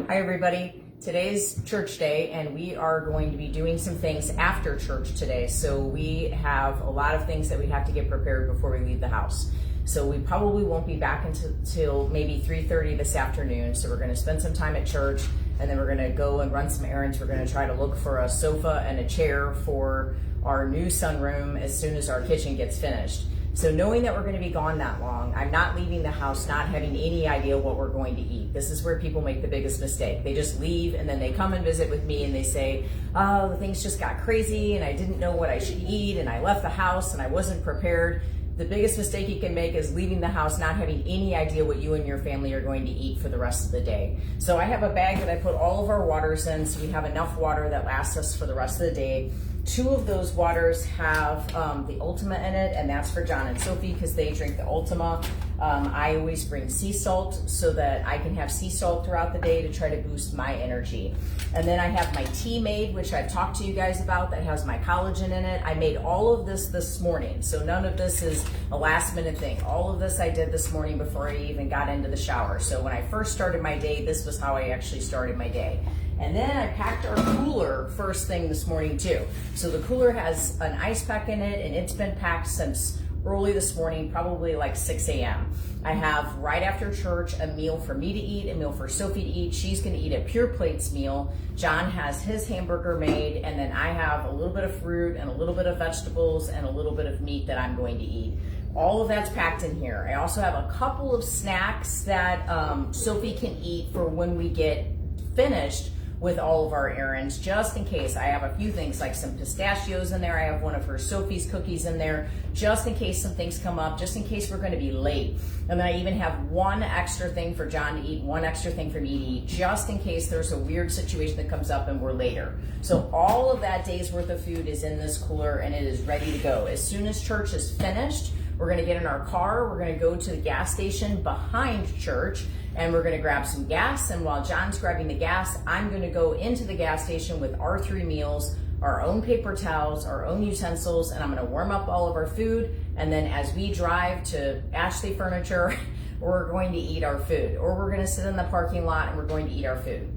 Hi everybody, today's church day and we are going to be doing some things after church today. So we have a lot of things that we have to get prepared before we leave the house. So we probably won't be back until maybe 3:30 this afternoon. So we're going to spend some time at church and then we're going to go and run some errands. We're going to try to look for a sofa and a chair for our new sunroom as soon as our kitchen gets finished. So knowing that we're going to be gone that long, I'm not leaving the house not having any idea what we're going to eat. This is where people make the biggest mistake. They just leave and then they come and visit with me and they say, oh, the things just got crazy and I didn't know what I should eat and I left the house and I wasn't prepared. The biggest mistake you can make is leaving the house not having any idea what you and your family are going to eat for the rest of the day. So I have a bag that I put all of our waters in so we have enough water that lasts us for the rest of the day. 2 of those waters have the Ultima in it, and that's for John and Sophie because they drink the Ultima. I always bring sea salt so that I can have sea salt throughout the day to try to boost my energy. And then I have my tea made, which I've talked to you guys about, that has my collagen in it. I made all of this morning, so none of this is a last minute thing. All of this I did this morning before I even got into the shower. So when I first started my day, this was how I actually started my day. And then I packed our cooler first thing this morning too. So the cooler has an ice pack in it and it's been packed since early this morning, probably like 6 a.m. I have right after church a meal for me to eat, a meal for Sophie to eat. She's gonna eat a Pure Plates meal. John has his hamburger made, and then I have a little bit of fruit and a little bit of vegetables and a little bit of meat that I'm going to eat. All of that's packed in here. I also have a couple of snacks that Sophie can eat for when we get finished with all of our errands, just in case. I have a few things like some pistachios in there. I have one of her Sophie's cookies in there, just in case some things come up, just in case we're gonna be late. And then I even have one extra thing for John to eat, one extra thing for me to eat, just in case there's a weird situation that comes up and we're later. So all of that day's worth of food is in this cooler and it is ready to go. As soon as church is finished, we're gonna get in our car, we're gonna go to the gas station behind church, and we're gonna grab some gas. And while John's grabbing the gas, I'm gonna go into the gas station with our 3 meals, our own paper towels, our own utensils, and I'm gonna warm up all of our food. And then as we drive to Ashley Furniture, we're going to eat our food. Or we're gonna sit in the parking lot and we're going to eat our food.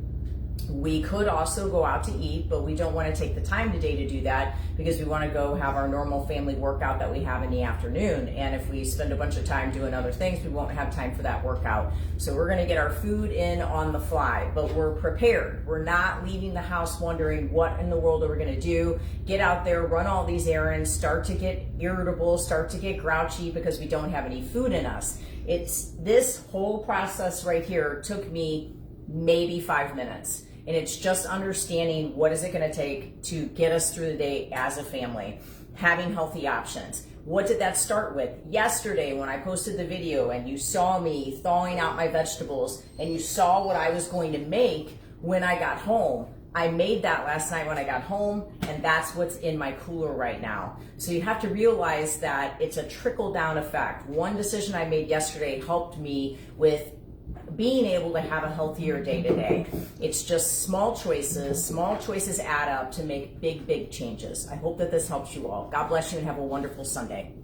We could also go out to eat, but we don't want to take the time today to do that because we want to go have our normal family workout that we have in the afternoon. And if we spend a bunch of time doing other things, we won't have time for that workout. So we're going to get our food in on the fly, but we're prepared. We're not leaving the house wondering what in the world are we going to do. Get out there, run all these errands, start to get irritable, start to get grouchy because we don't have any food in us. It's this whole process right here took me maybe 5 minutes. And it's just understanding what is it going to take to get us through the day as a family, having healthy options. What did that start with? Yesterday when I posted the video and you saw me thawing out my vegetables and you saw what I was going to make when I got home. I made that last night when I got home, and that's what's in my cooler right now. So you have to realize that it's a trickle-down effect. One decision I made yesterday helped me with being able to have a healthier day today. It's just small choices add up to make big changes. I hope that this helps you all. God bless you and have a wonderful Sunday.